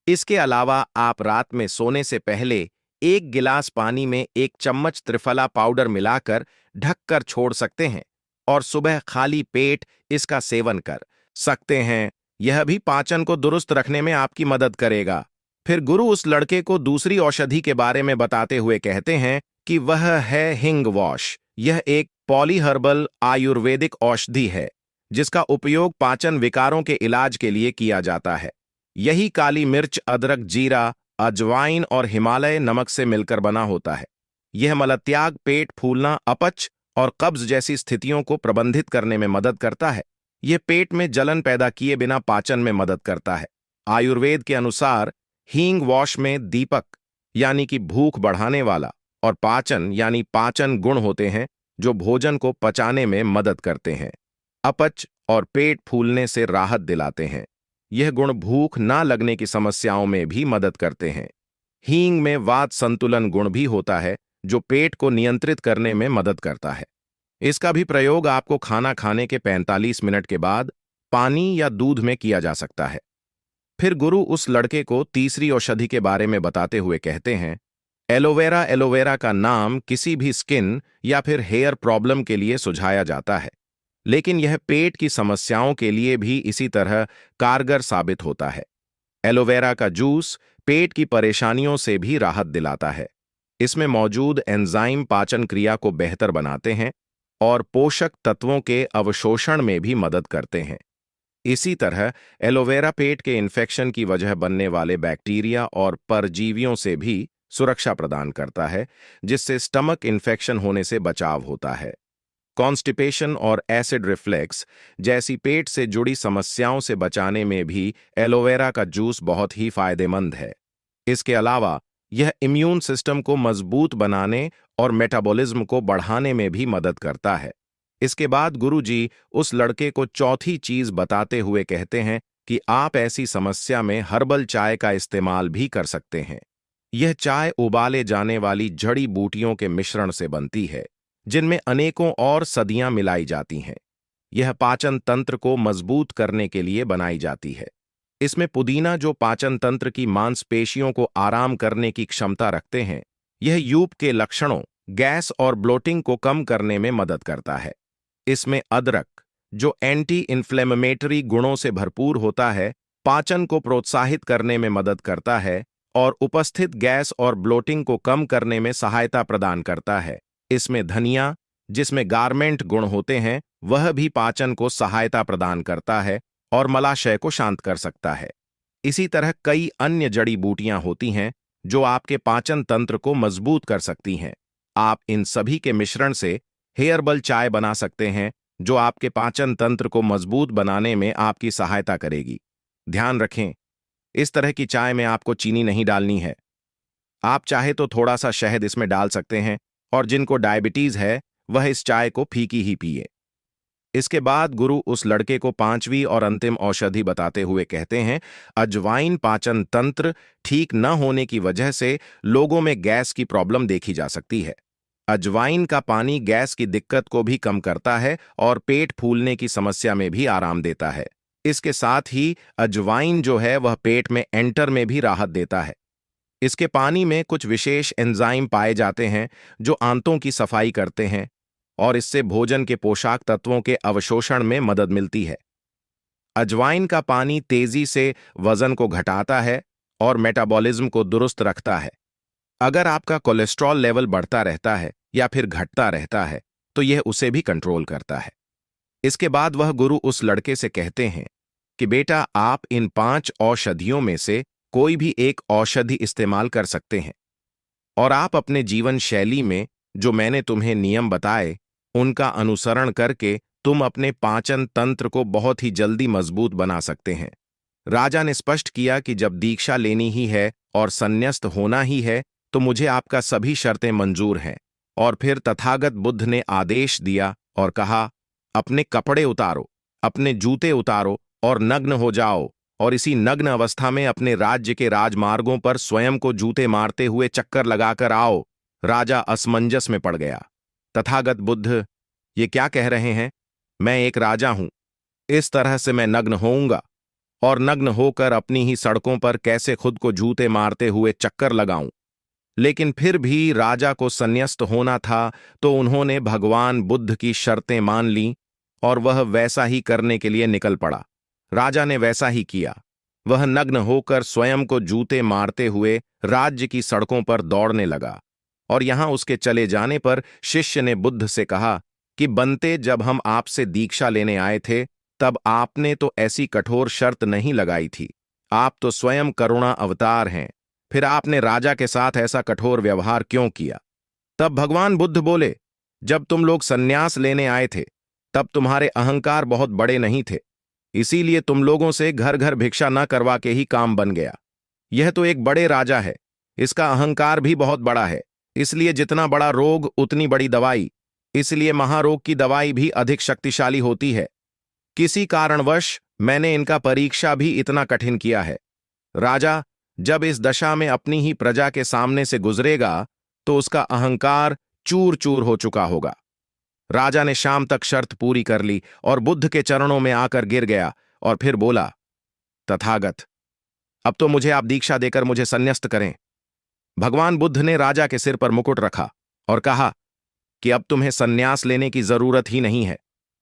इसके अलावा आप रात में सोने से पहले 1 गिलास पानी में 1 चम्मच त्रिफला पाउडर मिलाकर ढककर छोड़ सकते हैं और सुबह खाली पेट इसका सेवन कर सकते हैं। यह भी पाचन को दुरुस्त रखने में आपकी मदद करेगा। फिर गुरु उस लड़के को दूसरी औषधि के बारे में बताते हुए कहते हैं कि वह है हिंग वॉश। यह एक पॉलीहर्बल आयुर्वेदिक औषधि है जिसका उपयोग पाचन विकारों के इलाज के लिए किया जाता है। यही काली मिर्च, अदरक, जीरा, अजवाइन और हिमालय नमक से मिलकर बना होता है। यह मलत्याग, पेट फूलना, अपच और कब्ज जैसी स्थितियों को प्रबंधित करने में मदद करता है। यह पेट में जलन पैदा किए बिना पाचन में मदद करता है। आयुर्वेद के अनुसार हींग वॉश में दीपक यानी कि भूख बढ़ाने वाला और पाचन यानी पाचन गुण होते हैं जो भोजन को पचाने में मदद करते हैं। अपच और पेट फूलने से राहत दिलाते हैं। यह गुण भूख ना लगने की समस्याओं में भी मदद करते हैं। हींग में वात संतुलन गुण भी होता है जो पेट को नियंत्रित करने में मदद करता है। इसका भी प्रयोग आपको खाना खाने के 45 मिनट के बाद पानी या दूध में किया जा सकता है। फिर गुरु उस लड़के को तीसरी औषधि के बारे में बताते हुए कहते हैं, एलोवेरा। एलोवेरा का नाम किसी भी स्किन या फिर हेयर प्रॉब्लम के लिए सुझाया जाता है, लेकिन यह पेट की समस्याओं के लिए भी इसी तरह कारगर साबित होता है। एलोवेरा का जूस पेट की परेशानियों से भी राहत दिलाता है। इसमें मौजूद एंजाइम पाचन क्रिया को बेहतर बनाते हैं और पोषक तत्वों के अवशोषण में भी मदद करते हैं। इसी तरह एलोवेरा पेट के इन्फेक्शन की वजह बनने वाले बैक्टीरिया और परजीवियों से भी सुरक्षा प्रदान करता है, जिससे स्टमक इन्फेक्शन होने से बचाव होता है। कॉन्स्टिपेशन और एसिड रिफ्लेक्स जैसी पेट से जुड़ी समस्याओं से बचाने में भी एलोवेरा का जूस बहुत ही फायदेमंद है। इसके अलावा यह इम्यून सिस्टम को मजबूत बनाने और मेटाबॉलिज्म को बढ़ाने में भी मदद करता है। इसके बाद गुरुजी उस लड़के को चौथी चीज बताते हुए कहते हैं कि आप ऐसी समस्या में हर्बल चाय का इस्तेमाल भी कर सकते हैं। यह चाय उबाले जाने वाली जड़ी बूटियों के मिश्रण से बनती है, जिनमें अनेकों और सदियां मिलाई जाती हैं। यह पाचन तंत्र को मजबूत करने के लिए बनाई जाती है। इसमें पुदीना, जो पाचन तंत्र की मांसपेशियों को आराम करने की क्षमता रखते हैं, यह यूप के लक्षणों, गैस और ब्लोटिंग को कम करने में मदद करता है। इसमें अदरक, जो एंटी इन्फ्लेमेटरी गुणों से भरपूर होता है, पाचन को प्रोत्साहित करने में मदद करता है और उपस्थित गैस और ब्लोटिंग को कम करने में सहायता प्रदान करता है। इसमें धनिया, जिसमें गारमेंट गुण होते हैं, वह भी पाचन को सहायता प्रदान करता है और मलाशय को शांत कर सकता है। इसी तरह कई अन्य जड़ी बूटियां होती हैं जो आपके पाचन तंत्र को मजबूत कर सकती हैं। आप इन सभी के मिश्रण से हेयरबल चाय बना सकते हैं जो आपके पाचन तंत्र को मजबूत बनाने में आपकी सहायता करेगी। ध्यान रखें, इस तरह की चाय में आपको चीनी नहीं डालनी है। आप चाहे तो थोड़ा सा शहद इसमें डाल सकते हैं और जिनको डायबिटीज है वह इस चाय को फीकी ही पिए। इसके बाद गुरु उस लड़के को 5वीं और अंतिम औषधि बताते हुए कहते हैं, अजवाइन पाचन तंत्र ठीक न होने की वजह से लोगों में गैस की प्रॉब्लम देखी जा सकती है। अजवाइन का पानी गैस की दिक्कत को भी कम करता है और पेट फूलने की समस्या में भी आराम देता है। इसके साथ ही अजवाइन जो है वह पेट में एंटर में भी राहत देता है। इसके पानी में कुछ विशेष एंजाइम पाए जाते हैं जो आंतों की सफाई करते हैं और इससे भोजन के पोषक तत्वों के अवशोषण में मदद मिलती है। अजवाइन का पानी तेजी से वजन को घटाता है और मेटाबॉलिज्म को दुरुस्त रखता है। अगर आपका कोलेस्ट्रॉल लेवल बढ़ता रहता है या फिर घटता रहता है तो यह उसे भी कंट्रोल करता है। इसके बाद वह गुरु उस लड़के से कहते हैं कि बेटा आप इन 5 औषधियों में से कोई भी एक औषधि इस्तेमाल कर सकते हैं और आप अपने जीवन शैली में जो मैंने तुम्हें नियम बताए उनका अनुसरण करके तुम अपने पाचन तंत्र को बहुत ही जल्दी मजबूत बना सकते हैं। राजा ने स्पष्ट किया कि जब दीक्षा लेनी ही है और संन्यस्त होना ही है तो मुझे आपका सभी शर्तें मंजूर हैं। और फिर तथागत बुद्ध ने आदेश दिया और कहा, अपने कपड़े उतारो, अपने जूते उतारो और नग्न हो जाओ और इसी नग्न अवस्था में अपने राज्य के राजमार्गों पर स्वयं को जूते मारते हुए चक्कर लगाकर आओ। राजा असमंजस में पड़ गया। तथागत बुद्ध, ये क्या कह रहे हैं? मैं एक राजा हूं, इस तरह से मैं नग्न होऊंगा और नग्न होकर अपनी ही सड़कों पर कैसे खुद को जूते मारते हुए चक्कर लगाऊं? लेकिन फिर भी राजा को संन्यस्त होना था तो उन्होंने भगवान बुद्ध की शर्तें मान लीं और वह वैसा ही करने के लिए निकल पड़ा। राजा ने वैसा ही किया। वह नग्न होकर स्वयं को जूते मारते हुए राज्य की सड़कों पर दौड़ने लगा और यहां उसके चले जाने पर शिष्य ने बुद्ध से कहा कि बनते, जब हम आपसे दीक्षा लेने आए थे तब आपने तो ऐसी कठोर शर्त नहीं लगाई थी। आप तो स्वयं करुणा अवतार हैं, फिर आपने राजा के साथ ऐसा कठोर व्यवहार क्यों किया? तब भगवान बुद्ध बोले, जब तुम लोग सन्यास लेने आए थे तब तुम्हारे अहंकार बहुत बड़े नहीं थे, इसीलिए तुम लोगों से घर घर भिक्षा न करवा के ही काम बन गया। यह तो एक बड़े राजा है, इसका अहंकार भी बहुत बड़ा है, इसलिए जितना बड़ा रोग उतनी बड़ी दवाई, इसलिए महारोग की दवाई भी अधिक शक्तिशाली होती है। किसी कारणवश मैंने इनका परीक्षा भी इतना कठिन किया है। राजा जब इस दशा में अपनी ही प्रजा के सामने से गुजरेगा तो उसका अहंकार चूर चूर हो चुका होगा। राजा ने शाम तक शर्त पूरी कर ली और बुद्ध के चरणों में आकर गिर गया और फिर बोला, तथागत, अब तो मुझे आप दीक्षा देकर मुझे संन्यस्त करें। भगवान बुद्ध ने राजा के सिर पर मुकुट रखा और कहा कि अब तुम्हें संन्यास लेने की जरूरत ही नहीं है।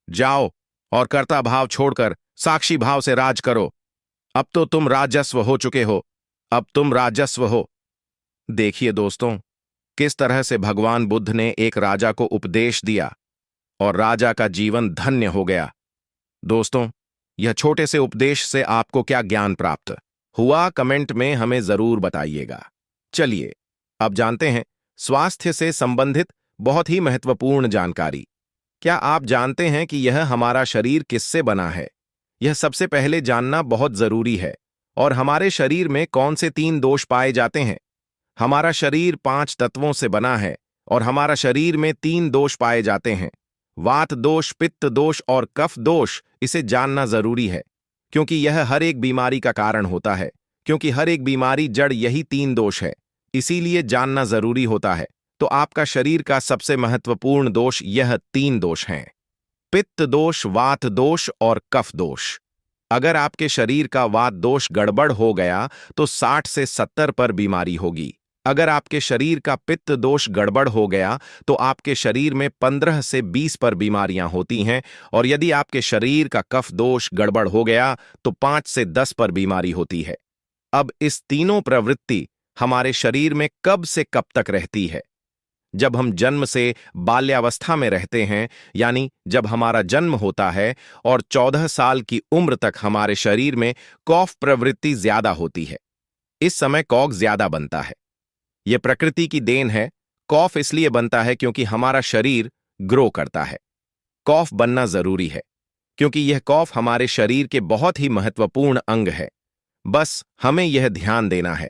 जाओ और कर्ता भाव छोड़कर साक्षी भाव से राज करो। अब तो तुम राजस्व हो चुके हो, अब तुम राजस्व हो। देखिए दोस्तों, किस तरह से भगवान बुद्ध ने एक राजा को उपदेश दिया और राजा का जीवन धन्य हो गया। दोस्तों, यह छोटे से उपदेश से आपको क्या ज्ञान प्राप्त हुआ, कमेंट में हमें जरूर बताइएगा। चलिए अब जानते हैं स्वास्थ्य से संबंधित बहुत ही महत्वपूर्ण जानकारी। क्या आप जानते हैं कि यह हमारा शरीर किससे बना है? यह सबसे पहले जानना बहुत जरूरी है। और हमारे शरीर में कौन से 3 दोष पाए जाते हैं? हमारा शरीर 5 तत्वों से बना है और हमारा शरीर में 3 दोष पाए जाते हैं, वात दोष, पित्त दोष और कफ दोष। इसे जानना जरूरी है क्योंकि यह हर एक बीमारी का कारण होता है, क्योंकि हर एक बीमारी जड़ यही 3 दोष है, इसीलिए जानना जरूरी होता है। तो आपका शरीर का सबसे महत्वपूर्ण दोष यह 3 दोष हैं, पित्त दोष, वात दोष और कफ दोष। अगर आपके शरीर का वात दोष गड़बड़ हो गया तो 60 से 70 पर बीमारी होगी। अगर आपके शरीर का पित्त दोष गड़बड़ हो गया तो आपके शरीर में 15 से 20 पर बीमारियां होती हैं, और यदि आपके शरीर का कफ दोष गड़बड़ हो गया तो 5 से 10 पर बीमारी होती है। अब इस तीनों प्रवृत्ति हमारे शरीर में कब से कब तक रहती है? जब हम जन्म से बाल्यावस्था में रहते हैं, यानी जब हमारा जन्म होता है और 14 साल की उम्र तक हमारे शरीर में कॉफ प्रवृत्ति ज्यादा होती है। इस समय कॉग ज्यादा बनता है। यह प्रकृति की देन है। कॉफ इसलिए बनता है क्योंकि हमारा शरीर ग्रो करता है। कॉफ बनना जरूरी है क्योंकि यह कॉफ हमारे शरीर के बहुत ही महत्वपूर्ण अंग है। बस हमें यह ध्यान देना है,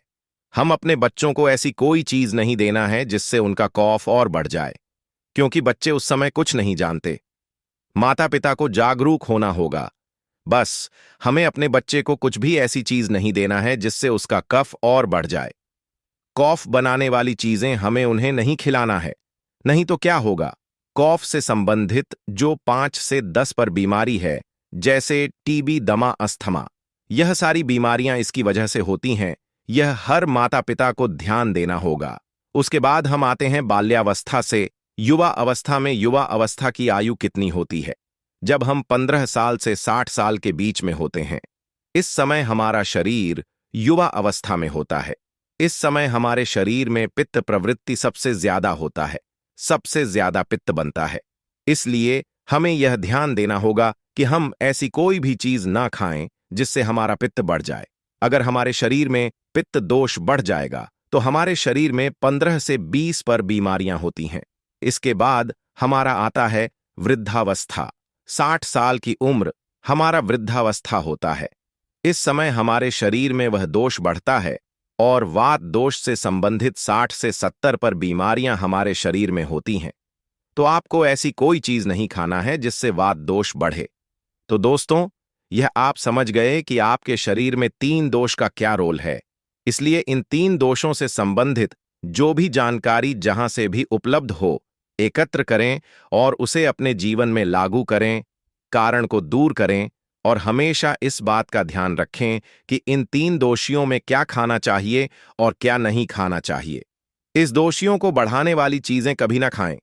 हम अपने बच्चों को ऐसी कोई चीज नहीं देना है जिससे उनका कॉफ और बढ़ जाए, क्योंकि बच्चे उस समय कुछ नहीं जानते। माता पिता को जागरूक होना होगा। बस हमें अपने बच्चे को कुछ भी ऐसी चीज नहीं देना है जिससे उसका कफ और बढ़ जाए। कॉफ बनाने वाली चीजें हमें उन्हें नहीं खिलाना है, नहीं तो क्या होगा? कॉफ से संबंधित जो 5 से 10 पर बीमारी है, जैसे टीबी, दमा, अस्थमा, यह सारी बीमारियां इसकी वजह से होती हैं। यह हर माता पिता को ध्यान देना होगा। उसके बाद हम आते हैं बाल्यावस्था से युवा अवस्था में। युवा अवस्था की आयु कितनी होती है? जब हम 15 साल से 60 साल के बीच में होते हैं। इस समय हमारा शरीर युवा अवस्था में होता है। इस समय हमारे शरीर में पित्त प्रवृत्ति सबसे ज्यादा होता है, सबसे ज्यादा पित्त बनता है। इसलिए हमें यह ध्यान देना होगा कि हम ऐसी कोई भी चीज ना खाएं जिससे हमारा पित्त बढ़ जाए। अगर हमारे शरीर में पित्त दोष बढ़ जाएगा तो हमारे शरीर में 15 से 20 पर बीमारियां होती हैं। इसके बाद हमारा आता है वृद्धावस्था। 60 साल की उम्र हमारा वृद्धावस्था होता है। इस समय हमारे शरीर में वह दोष बढ़ता है और वात दोष से संबंधित 60 से 70 पर बीमारियां हमारे शरीर में होती हैं। तो आपको ऐसी कोई चीज नहीं खाना है जिससे वात दोष बढ़े। तो दोस्तों, यह आप समझ गए कि आपके शरीर में 3 दोष का क्या रोल है। इसलिए इन 3 दोषों से संबंधित जो भी जानकारी जहां से भी उपलब्ध हो, एकत्र करें और उसे अपने जीवन में लागू करें, कारण को दूर करें और हमेशा इस बात का ध्यान रखें कि इन 3 दोषियों में क्या खाना चाहिए और क्या नहीं खाना चाहिए। इस दोषियों को बढ़ाने वाली चीजें कभी ना खाएं।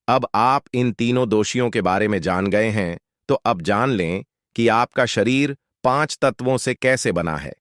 अब आप इन तीनों दोषियों के बारे में जान गए हैं, तो अब जान लें कि आपका शरीर 5 तत्वों से कैसे बना है।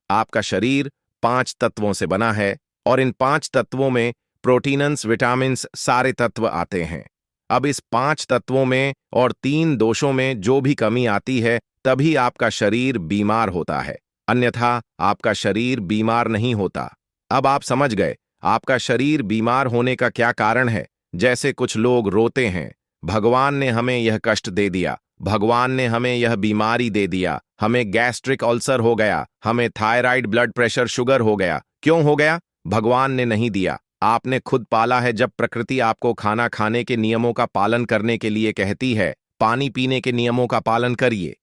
आपका शरीर 5 तत्वों से बना है और इन 5 तत्वों में प्रोटीन्स, विटामिन्स सारे तत्व आते हैं। अब इस 5 तत्वों में और 3 दोषों में जो भी कमी आती है तभी आपका शरीर बीमार होता है, अन्यथा आपका शरीर बीमार नहीं होता। अब आप समझ गए आपका शरीर बीमार होने का क्या कारण है। जैसे कुछ लोग रोते हैं, भगवान ने हमें यह कष्ट दे दिया, भगवान ने हमें यह बीमारी दे दिया, हमें गैस्ट्रिक अल्सर हो गया, हमें थायराइड, ब्लड प्रेशर, शुगर हो गया। क्यों हो गया? भगवान ने नहीं दिया, आपने खुद पाला है। जब प्रकृति आपको खाना खाने के नियमों का पालन करने के लिए कहती है, पानी पीने के नियमों का पालन करिए,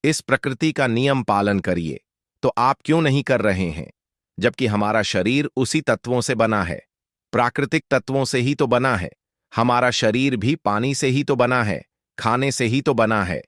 इस प्रकृति का नियम पालन करिए, तो आप क्यों नहीं कर रहे हैं? जबकि हमारा शरीर उसी तत्वों से बना है, प्राकृतिक तत्वों से ही तो बना है। हमारा शरीर भी पानी से ही तो बना है, खाने से ही तो बना है,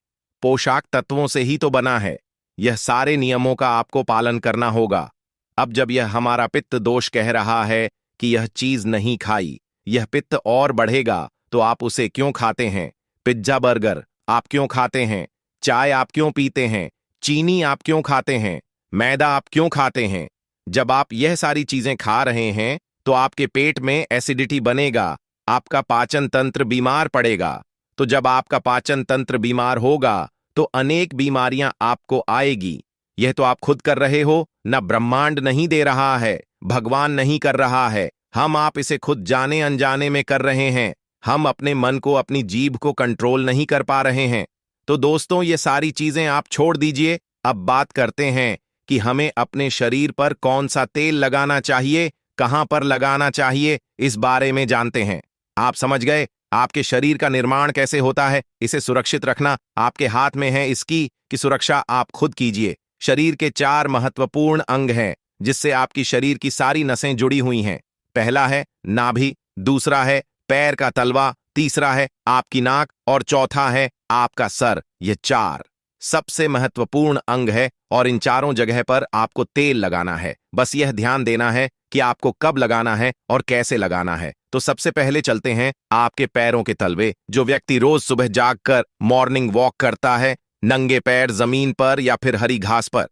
पोशाक तत्वों से ही तो बना है। यह सारे नियमों का आपको पालन करना होगा। अब जब यह हमारा पित्त दोष कह रहा है कि यह चीज नहीं खाई, यह पित्त और बढ़ेगा, तो आप उसे क्यों खाते हैं? पिज्जा, बर्गर आप क्यों खाते हैं? चाय आप क्यों पीते हैं? चीनी आप क्यों खाते हैं? मैदा आप क्यों खाते हैं? जब आप यह सारी चीजें खा रहे हैं तो आपके पेट में एसिडिटी बनेगा, आपका पाचन तंत्र बीमार पड़ेगा। तो जब आपका पाचन तंत्र बीमार होगा तो अनेक बीमारियां आपको आएगी। यह तो आप खुद कर रहे हो, न ब्रह्मांड नहीं दे रहा है, भगवान नहीं कर रहा है। आप इसे खुद जाने अनजाने में कर रहे हैं। हम अपने मन को, अपनी जीभ को कंट्रोल नहीं कर पा रहे हैं। तो दोस्तों, ये सारी चीजें आप छोड़ दीजिए। अब बात करते हैं कि हमें अपने शरीर पर कौन सा तेल लगाना चाहिए, कहां पर लगाना चाहिए, इस बारे में जानते हैं। आप समझ गए आपके शरीर का निर्माण कैसे होता है। इसे सुरक्षित रखना आपके हाथ में है। इसकी की सुरक्षा आप खुद कीजिए। शरीर के 4 महत्वपूर्ण अंग हैं जिससे आपकी शरीर की सारी नसें जुड़ी हुई हैं। पहला है नाभि, दूसरा है पैर का तलवा, तीसरा है आपकी नाक और चौथा है आपका सर। ये 4 सबसे महत्वपूर्ण अंग है और इन चारों जगह पर आपको तेल लगाना है। बस यह ध्यान देना है कि आपको कब लगाना है और कैसे लगाना है। तो सबसे पहले चलते हैं आपके पैरों के तलवे। जो व्यक्ति रोज सुबह जागकर मॉर्निंग वॉक करता है, नंगे पैर जमीन पर या फिर हरी घास पर,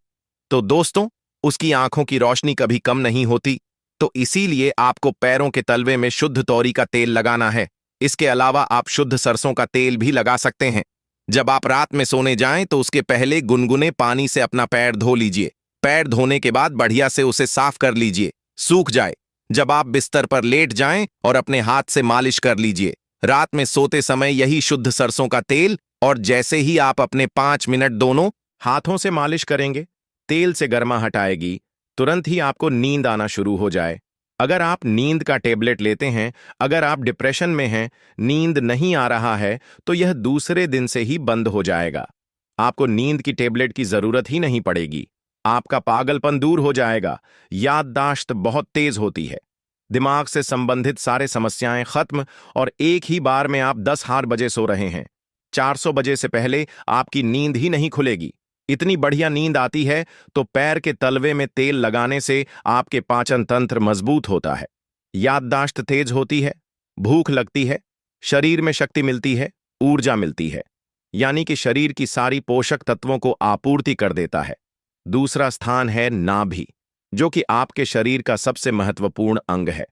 तो दोस्तों उसकी आंखों की रोशनी कभी कम नहीं होती। तो इसीलिए आपको पैरों के तलवे में शुद्ध तोरी का तेल लगाना है। इसके अलावा आप शुद्ध सरसों का तेल भी लगा सकते हैं। जब आप रात में सोने जाएं तो उसके पहले गुनगुने पानी से अपना पैर धो लीजिए। पैर धोने के बाद बढ़िया से उसे साफ कर लीजिए, सूख जाए। जब आप बिस्तर पर लेट जाएं और अपने हाथ से मालिश कर लीजिए। रात में सोते समय यही शुद्ध सरसों का तेल, और जैसे ही आप अपने 5 मिनट दोनों हाथों से मालिश करेंगे, तेल से गर्मा हटाएगी, तुरंत ही आपको नींद आना शुरू हो जाए। अगर आप नींद का टेबलेट लेते हैं, अगर आप डिप्रेशन में हैं, नींद नहीं आ रहा है, तो यह दूसरे दिन से ही बंद हो जाएगा। आपको नींद की टेबलेट की जरूरत ही नहीं पड़ेगी। आपका पागलपन दूर हो जाएगा। याददाश्त बहुत तेज होती है, दिमाग से संबंधित सारे समस्याएं खत्म, और एक ही बार में आप 10 बजे सो रहे हैं। 400 बजे से पहले आपकी नींद ही नहीं खुलेगी। इतनी बढ़िया नींद आती है। तो पैर के तलवे में तेल लगाने से आपके पाचन तंत्र मजबूत होता है, याददाश्त तेज होती है, भूख लगती है, शरीर में शक्ति मिलती है, ऊर्जा मिलती है, यानी कि शरीर की सारी पोषक तत्वों को आपूर्ति कर देता है। दूसरा स्थान है नाभि, जो कि आपके शरीर का सबसे महत्वपूर्ण अंग है।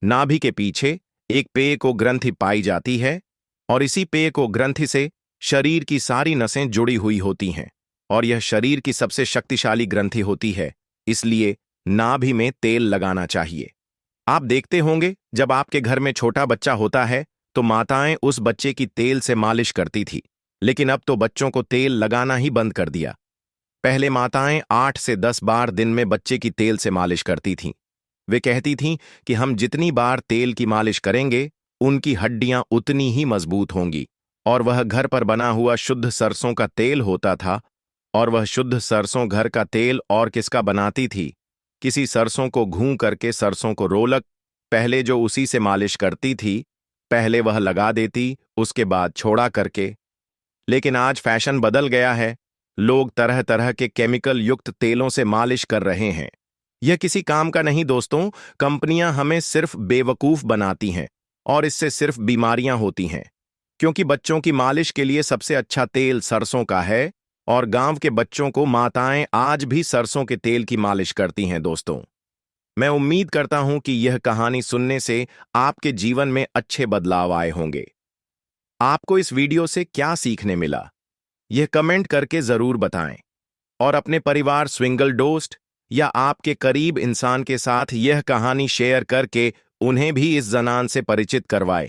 नाभि के पीछे एक पेय को ग्रंथि पाई जाती है और इसी पेय को ग्रंथि से शरीर की सारी नसें जुड़ी हुई होती हैं। और यह शरीर की सबसे शक्तिशाली ग्रंथि होती है, इसलिए नाभि में तेल लगाना चाहिए। आप देखते होंगे जब आपके घर में छोटा बच्चा होता है तो माताएं उस बच्चे की तेल से मालिश करती थी, लेकिन अब तो बच्चों को तेल लगाना ही बंद कर दिया। पहले माताएं 8 से 10 बार दिन में बच्चे की तेल से मालिश करती थीं। वे कहती थीं कि हम जितनी बार तेल की मालिश करेंगे, उनकी हड्डियां उतनी ही मजबूत होंगी। और वह घर पर बना हुआ शुद्ध सरसों का तेल होता था। और वह शुद्ध सरसों घर का तेल और किसका बनाती थी? किसी सरसों को घूं करके सरसों को रोलक, पहले जो उसी से मालिश करती थी, पहले वह लगा देती, उसके बाद छोड़ा करके। लेकिन आज फैशन बदल गया है। लोग तरह तरह के केमिकल युक्त तेलों से मालिश कर रहे हैं। यह किसी काम का नहीं दोस्तों। कंपनियां हमें सिर्फ बेवकूफ बनाती हैं और इससे सिर्फ बीमारियां होती हैं। क्योंकि बच्चों की मालिश के लिए सबसे अच्छा तेल सरसों का है और गांव के बच्चों को माताएं आज भी सरसों के तेल की मालिश करती हैं दोस्तों। मैं उम्मीद करता हूं कि यह कहानी सुनने से आपके जीवन में अच्छे बदलाव आए होंगे। आपको इस वीडियो से क्या सीखने मिला, यह कमेंट करके जरूर बताएं। और अपने परिवार, स्विंगल दोस्त या आपके करीब इंसान के साथ यह कहानी शेयर करके उन्हें भी इस जनान से परिचित करवाएं।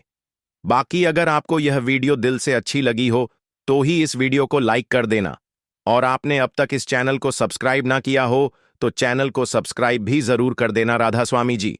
बाकी अगर आपको यह वीडियो दिल से अच्छी लगी हो तो ही इस वीडियो को लाइक कर देना। और आपने अब तक इस चैनल को सब्सक्राइब ना किया हो तो चैनल को सब्सक्राइब भी जरूर कर देना राधा स्वामी जी।